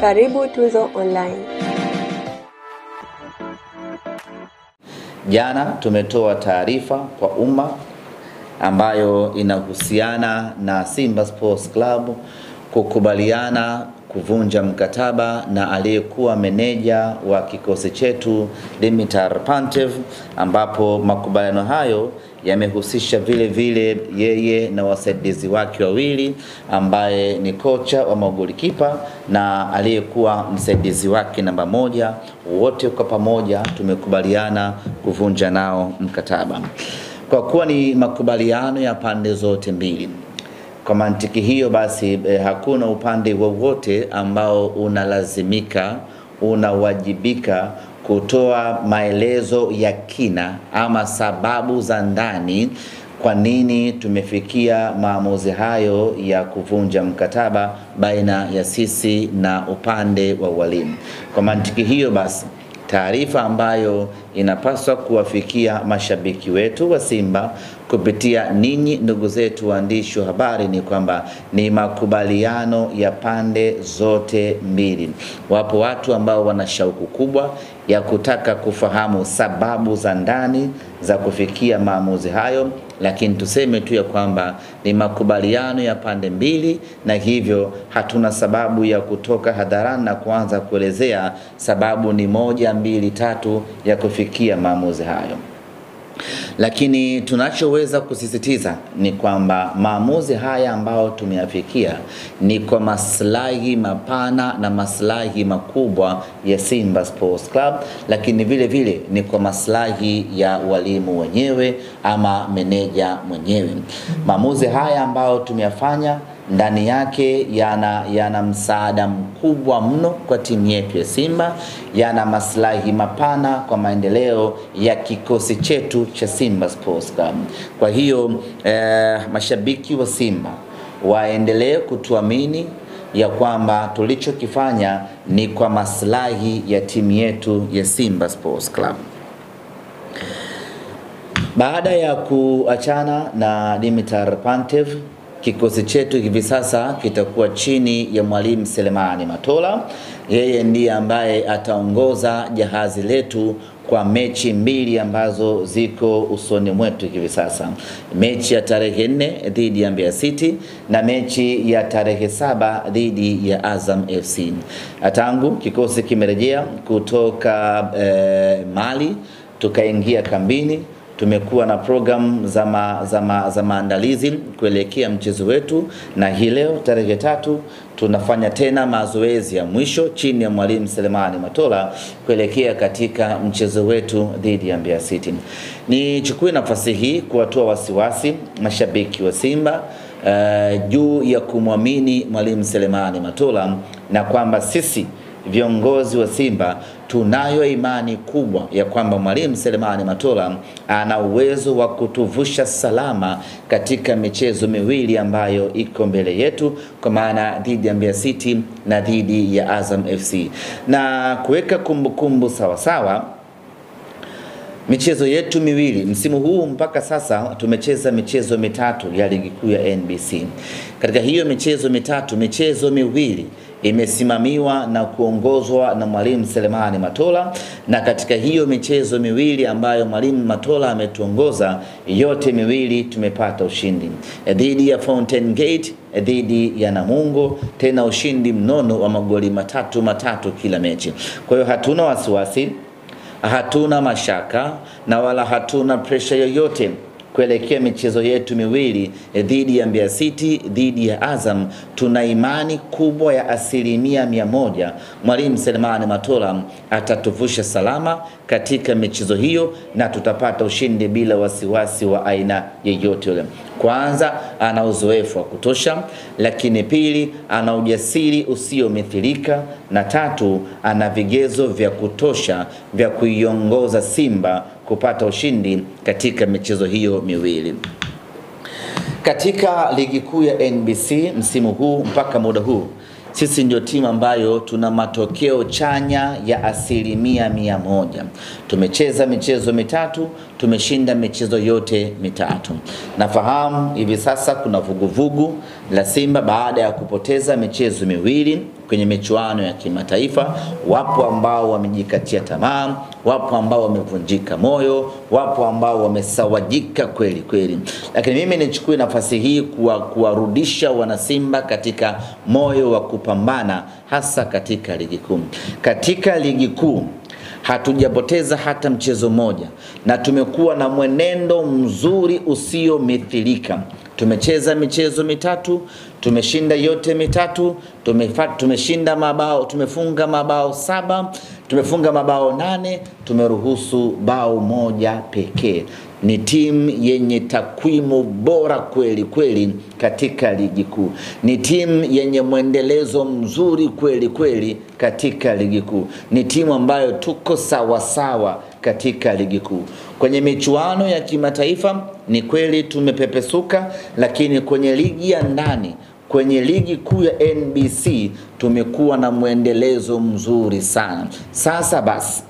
Karibu Tuzo Online. Jana tumetoa taarifa kwa umma ambayo inahusiana na Simba Sports Club kukubaliana kuvunja mkataba na aliyekuwa meneja wa kikosi chetu Dimitar Pantev, ambapo makubaliano hayo yamehusisha vile vile yeye na wasaidizi wake wawili ambaye ni kocha wa magolikipa na aliyekuwa msaidizi wake namba 1. Wote kwa pamoja tumekubaliana kuvunja nao mkataba. Kwa kuwa ni makubaliano ya pande zote mbili, kwa mantiki hiyo basi hakuna upande wowote ambao unawajibika kutoa maelezo ya kina ama sababu za ndani kwa nini tumefikia maamuzi hayo ya kuvunja mkataba baina ya sisi na upande wa walimu. Kwa mantiki hiyo basi taarifa ambayo inapaswa kuwafikia mashabiki wetu wa Simba kupitia ninyi ndugu zetu waandishi wa habari ni kwamba ni makubaliano ya pande zote mbili. Wapo watu ambao wana shauku kubwa ya kutaka kufahamu sababu za ndani za kufikia maamuzi hayo, lakini tuseme tu ya kwamba ni makubaliano ya pande mbili, na hivyo hatuna sababu ya kutoka hadharani na kuanza kuelezea sababu ni 1, 2, 3 ya kufikia maamuzi hayo. Lakini tunachoweza kusisitiza ni kwamba maamuzi haya ambayo tumeyafikia ni kwa maslahi mapana na maslahi makubwa ya Simba Sports Club, lakini vile vile ni kwa maslahi ya walimu wenyewe ama meneja mwenyewe. Maamuzi haya ambayo tumeyafanya ndani yake yana msaada mkubwa mno kwa timu yetu ya Simba, yana maslahi mapana kwa maendeleo ya kikosi chetu cha Simba Sports Club. Kwa hiyo mashabiki wa Simba waendelee kutuamini ya kwamba tulichokifanya ni kwa maslahi ya timu yetu ya Simba Sports Club. Baada ya kuachana na Dimitar Pantev, kikosi chetu hivi sasa kitakuwa chini ya Mwalimu Selemani Matola. Yeye ndiye ambaye ataongoza jahazi letu kwa mechi 2 ambazo ziko usoni mwetu hivi sasa. Mechi ya tarehe 4 dhidi ya Mbeya City na mechi ya tarehe 7 dhidi ya Azam FC. Tangu kikosi kimerejea kutoka Mali tukaingia kambini, tumekuwa na program za maandalizi kuelekea mchezo wetu, na hii leo tarehe 3 tunafanya tena mazoezi ya mwisho chini ya Mwalimu Selemani Matola kuelekea katika mchezo wetu dhidi ya Mbeya City. Nichukue nafasi hii kuwatoa wasiwasi mashabiki wa Simba juu ya kumwamini Mwalimu Selemani Matola, na kwamba sisi viongozi wa Simba tunayo imani kubwa ya kwamba Mwalimu Selemani Matola ana uwezo wa kutuvusha salama katika michezo 2 ambayo iko mbele yetu, kwa maana dhidi ya Mbeya City na dhidi ya Azam FC. Na kuweka kumbukumbu sawa, michezo yetu 2 msimu huu mpaka sasa tumecheza michezo 3 ya ligi kuu ya NBC. Katika hiyo michezo 3, michezo 2 imesimamiwa na kuongozwa na Mwalimu Selemani Matola, na katika hiyo michezo 2 ambayo Mwalimu Matola ametuongoza, yote 2 tumepata ushindi. Dhidi ya Fountain Gate, dhidi ya Namungo, tena ushindi mnono wa magoli 3 kila mechi. Kwa hiyo hatuna wasiwasi, hatuna mashaka na wala hatuna pressure yoyote kuelekea michezo yetu 2 dhidi ya Mbeya City, dhidi ya Azam. Tuna imani kubwa ya 100% Mwalimu Selemani Matola atatuvusha salama katika michezo hiyo na tutapata ushindi bila wasiwasi wa aina yoyote ile. Kwanza, ana uzoefu wa kutosha, lakini pili, ana ujasiri usiomithilika, na 3, ana vigezo vya kutosha vya kuiongoza Simba kupata ushindi katika michezo hiyo 2. Katika ligi kuu ya NBC msimu huu mpaka muda huu, sisi ndio timu ambayo tuna matokeo chanya ya 100%. Tumecheza michezo 3, tumeshinda michezo yote mitatu. Nafahamu hivi sasa kuna vuguvugu la Simba baada ya kupoteza michezo miwili kwenye michuano ya kimataifa. Wapo ambao wamejikatia tamaa, wapo ambao wamevunjika moyo, wapo ambao wamesawajika kweli kweli. Lakini mimi nichukue nafasi hii kuwarudisha wana Simba katika moyo wa kupambana, hasa katika ligi kuu. Katika ligi kuu hatujapoteza hata mchezo mmoja na tumekuwa na mwenendo mzuri usiomithilika. Tumecheza michezo mitatu, tumeshinda yote mitatu, tumeshinda mabao, tumefunga mabao 7, tumefunga mabao 8, tumeruhusu bao 1 pekee. Ni timu yenye takwimu bora kweli kweli katika ligi kuu. Ni timu yenye mwendelezo mzuri kweli kweli katika ligi kuu. Ni timu ambayo tuko sawa sawa katika ligi kuu. Kwenye michuano ya kimataifa ni kweli tumepepesuka, lakini kwenye ligi ya ndani, kwenye ligi kuu ya NBC tumekuwa na mwendelezo mzuri sana. Sasa basi,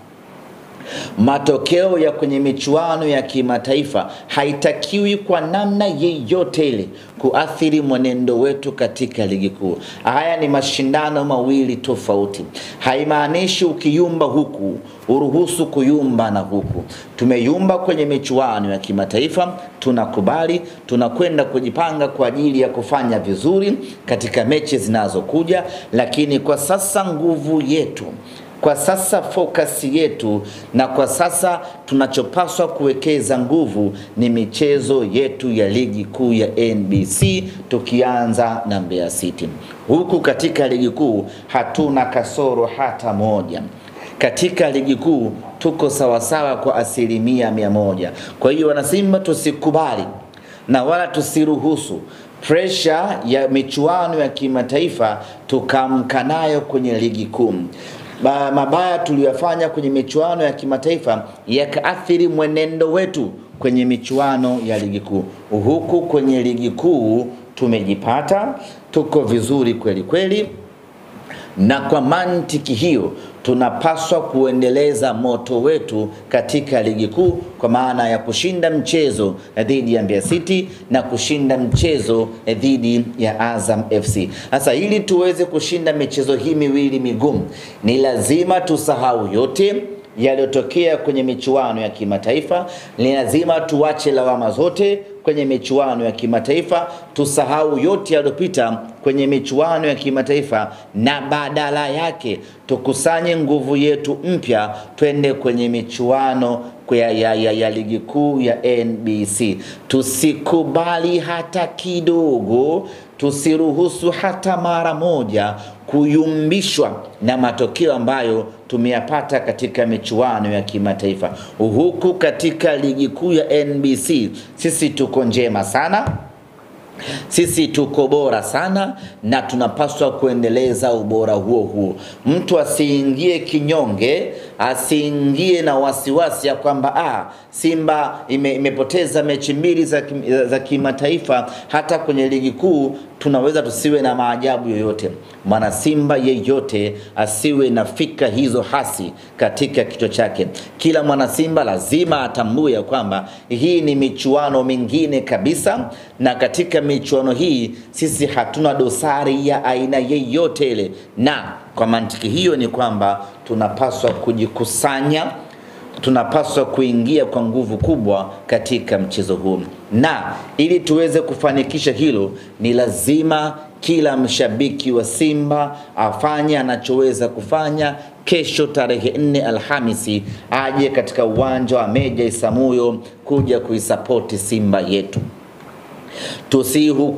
matokeo ya kwenye michuano ya kimataifa haitakiwi kwa namna yeyote ile kuathiri mwenendo wetu katika ligi kuu. Haya ni mashindano mawili tofauti. Haimaanishi ukiyumba huku uruhusu kuyumba na huku. Tumeyumba kwenye michuano ya kimataifa, tunakubali, tunakwenda kujipanga kwa ajili ya kufanya vizuri katika mechi zinazokuja, lakini kwa sasa nguvu yetu, kwa sasa focus yetu, na kwa sasa tunachopaswa kuwekeza nguvu ni michezo yetu ya ligi kuu ya NBC, tukianza na Mbeya City. Huku katika ligi kuu hatuna kasoro hata moja. Katika ligi kuu tuko sawasawa kwa 100%. Kwa hiyo wana Simba, tusikubali na wala tusiruhusu pressure ya michuano ya kimataifa tukamka nayo kwenye ligi kuu. Mabaya tuliyofanya kwenye michuano ya kimataifa yakaathiri mwenendo wetu kwenye michuano ya ligi kuu. Huku kwenye ligi kuu tumejipata, tuko vizuri kweli kweli, na kwa mantiki hiyo tunapaswa kuendeleza moto wetu katika ligi kuu, kwa maana ya kushinda mchezo dhidi ya Mbeya City na kushinda mchezo dhidi ya Azam FC. Sasa ili tuweze kushinda michezo hii miwili migumu, ni lazima tusahau yote yaliyotokea kwenye michuano ya kimataifa. Ni lazima tuache lawama zote kwenye michuano ya kimataifa, tusahau yote yaliyopita kwenye michuano ya kimataifa, na badala yake tukusanye nguvu yetu mpya, twende kwenye michuano ya ligi kuu ya NBC. Tusikubali hata kidogo, tusiruhusu hata mara moja kuyumbishwa na matokeo ambayo tumeyapata katika michuano ya kimataifa. Huku katika ligi kuu ya NBC sisi tuko njema sana, sisi tuko bora sana, na tunapaswa kuendeleza ubora huo. Mtu asiingie kinyonge, asiingie na wasiwasi ya kwamba Simba imepoteza mechi mbili za kimataifa, hata kwenye ligi kuu tunaweza tusiwe na maajabu yoyote. Mwana Simba yeyote asiwe na fikra hizo hasi katika kichwa chake. Kila mwana Simba lazima atambue kwamba hii ni michuano mingine kabisa, na katika michuano hii sisi hatuna dosari ya aina yeyote ile, na kwa mantiki hiyo ni kwamba tunapaswa kujikusanya, tunapaswa kuingia kwa nguvu kubwa katika mchezo huu. Na ili tuweze kufanikisha hilo, ni lazima kila mshabiki wa Simba afanye anachoweza kufanya. Kesho tarehe 4 Alhamisi aje katika uwanja wa Meja Isamuyo kuja kuisapoti Simba yetu.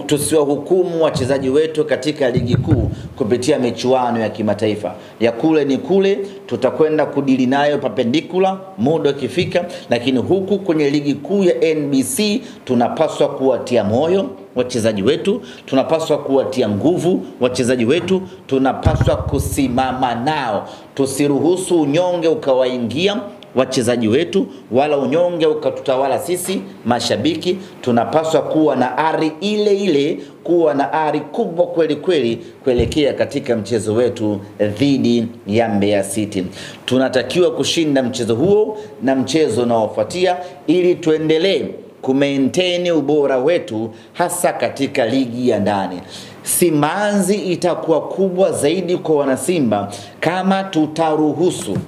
Tusiwahukumu wachezaji wetu katika ligi kuu kupitia michuano ya kimataifa. Ya kule ni kule, tutakwenda kudili nayo perpendicular muda ukifika, lakini huku kwenye ligi kuu ya NBC tunapaswa kuwatia moyo wachezaji wetu, tunapaswa kuwatia nguvu wachezaji wetu, tunapaswa kusimama nao. Tusiruhusu unyonge ukawaingia, wachezaji wetu, wala unyonge ukatutawala sisi mashabiki. Tunapaswa kuwa na ari ile ile, kuwa na ari kubwa kweli kweli kuelekea katika mchezo wetu dhidi ya Mbeya City. Tunatakiwa kushinda mchezo huo na mchezo unaofuatia ili tuendelee kumaintain ubora wetu hasa katika ligi ya ndani. Simanzi itakuwa kubwa zaidi kwa wanasimba kama tutaruhusu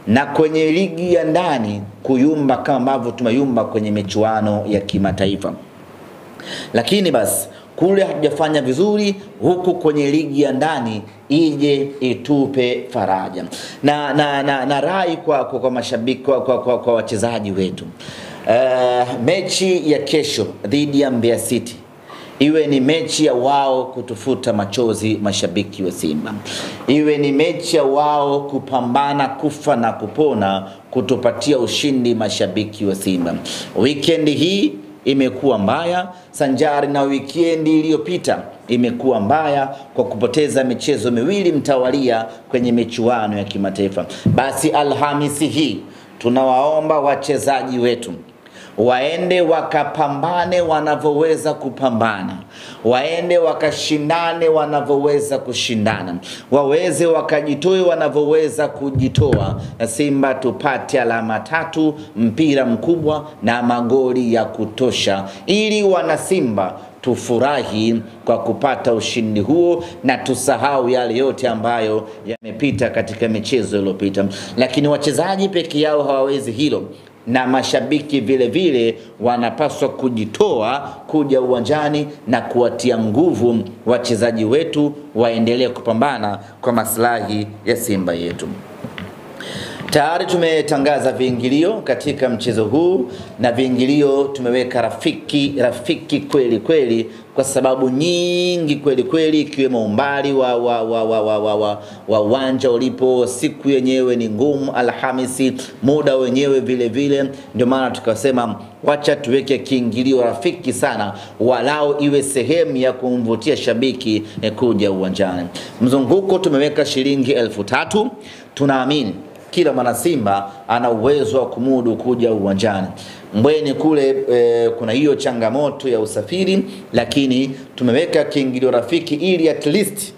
na kwenye ligi ya ndani kuyumba kama ambavyo tumeyumba kwenye michuano ya kimataifa. Lakini basi kule hatujafanya vizuri, huku kwenye ligi ya ndani ije itupe faraja. Na rai kwa mashabiki, kwa wachezaji wetu. Mechi ya kesho dhidi ya Mbeya City iwe ni mechi ya wao kutufuta machozi mashabiki wa Simba. Iwe ni mechi ya wao kupambana kufa na kupona kutupatia ushindi mashabiki wa Simba. Weekend hii imekuwa mbaya sanjari na weekend iliyopita imekuwa mbaya kwa kupoteza michezo miwili mtawalia kwenye michuano ya kimataifa. Basi Alhamisi hii tunawaomba wachezaji wetu waende wakapambane wanavyoweza kupambana, waende wakashindane wanavyoweza kushindana, waweze wakajitoe wanavyoweza kujitoa, na Simba tupate alama 3, mpira mkubwa na magoli ya kutosha, ili wana Simba tufurahi kwa kupata ushindi huo na tusahau yale yote ambayo yamepita katika michezo iliyopita. Lakini wachezaji peke yao hawawezi hilo, na mashabiki vile vile wanapaswa kujitoa kuja uwanjani na kuwatia nguvu wachezaji wetu waendelee kupambana kwa maslahi ya Simba yetu. Tayari tumetangaza viingilio katika mchezo huu, na viingilio tumeweka rafiki kweli kweli kwa sababu nyingi kweli kweli, ikiwemo umbali wa uwanja ulipo, siku yenyewe ni ngumu Alhamisi, muda wenyewe vile vile. Ndio maana tukasema wacha tuweke kiingilio rafiki sana, walao iwe sehemu ya kumvutia shabiki kuja uwanjani. Mzunguko tumeweka shilingi 3,000. Tunaamini kila mwana Simba ana uwezo wa kumudu kuja uwanjani. Mbweni kule kuna hiyo changamoto ya usafiri, lakini tumeweka kiingilio rafiki ili at least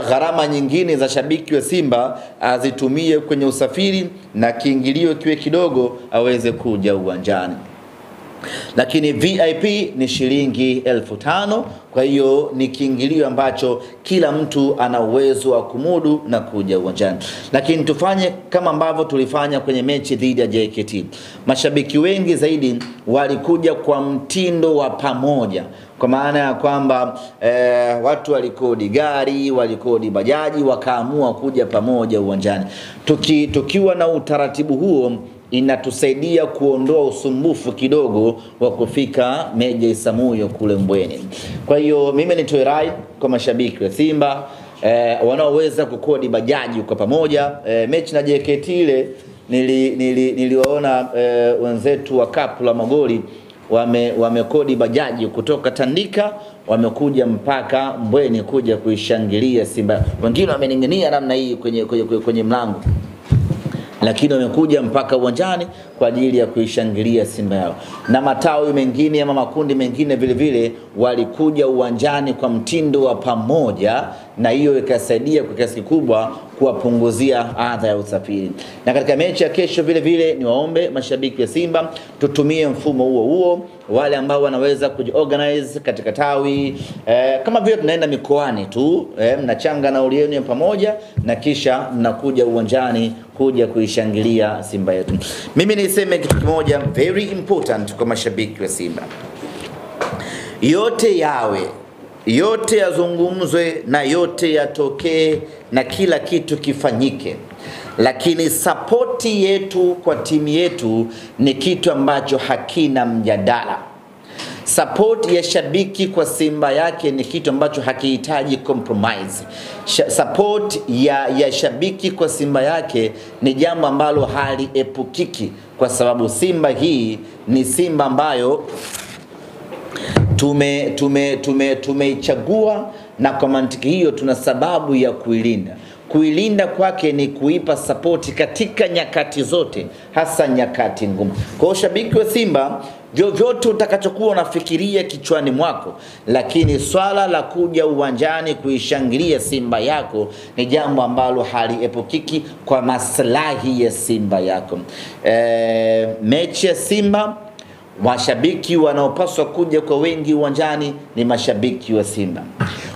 gharama nyingine za shabiki wa Simba azitumie kwenye usafiri na kiingilio kiwe kidogo aweze kuja uwanjani. Lakini VIP ni shilingi 5,000. Kwa hiyo ni kiingilio ambacho kila mtu ana uwezo wa kumudu na kuja uwanjani. Lakini tufanye kama ambavyo tulifanya kwenye mechi dhidi ya JKT. Mashabiki wengi zaidi walikuja kwa mtindo wa pamoja, kwa maana ya kwamba watu walikodi gari, walikodi bajaji, wakaamua kuja pamoja uwanjani. Tukiwa na utaratibu huo, inatusaidia kuondoa usumbufu kidogo wa kufika Meja Isamuhyo kule Mbweni. Kwa hiyo mimi nitoe rai kwa mashabiki wa Simba wanaoweza kukodi bajaji kwa pamoja. Mechi na JKT ile niliwaona wenzetu wa Kapu la Magoli wamekodi bajaji kutoka Tandika, wamekuja mpaka Mbweni kuja kuishangilia Simba. Wengine wamening'inia namna hii kwenye mlango, lakini wamekuja mpaka uwanjani kwa ajili ya kuishangilia Simba yao. Na matawi mengine ama makundi mengine vile vile walikuja uwanjani kwa mtindo wa pamoja, na hiyo ikasaidia kwa kiasi kikubwa kuwapunguzia adha ya usafiri. Na katika mechi ya kesho vile vile niwaombe mashabiki wa Simba tutumie mfumo huo, wale ambao wanaweza kujiorganize katika tawi kama vile tunaenda mikoani tu, mnachanga nauli yenu pamoja na kisha mnakuja uwanjani kuja kuishangilia Simba yetu. Mimi niseme kitu kimoja very important kwa mashabiki wa Simba. Yote yawe, yote yazungumzwe na yote yatokee na kila kitu kifanyike, lakini sapoti yetu kwa timu yetu ni kitu ambacho hakina mjadala. Support ya shabiki kwa Simba yake ni kitu ambacho hakihitaji compromise. Support ya shabiki kwa Simba yake ni jambo ambalo haliepukiki, kwa sababu Simba hii ni Simba ambayo tumeichagua na kwa mantiki hiyo tuna sababu ya kuilinda. Kuilinda kwake ni kuipa sapoti katika nyakati zote, hasa nyakati ngumu. Kwa shabiki wa Simba, vyovyote utakachokuwa unafikiria kichwani mwako, lakini swala la kuja uwanjani kuishangilia Simba yako ni jambo ambalo haliepukiki kwa maslahi ya Simba yako. Mechi ya Simba, mashabiki wanaopaswa kuja kwa wengi uwanjani ni mashabiki wa Simba.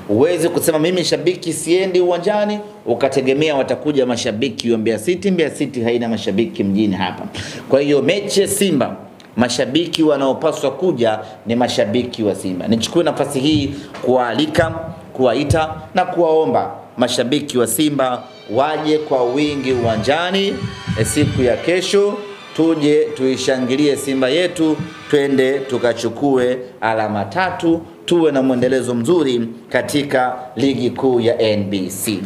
Uweze kusema mimi shabiki siendi uwanjani ukategemea watakuja mashabiki wa Mbeya City. Mbeya City haina mashabiki mjini hapa. Kwa hiyo mechi ya Simba, mashabiki wanaopaswa kuja ni mashabiki wa Simba. Nichukue nafasi hii kualika, kuwaita na kuwaomba mashabiki wa Simba waje kwa wingi uwanjani siku ya kesho. Tuje tuishangilie Simba yetu, twende tukachukue alama 3, tuwe na mwendelezo mzuri katika ligi kuu ya NBC.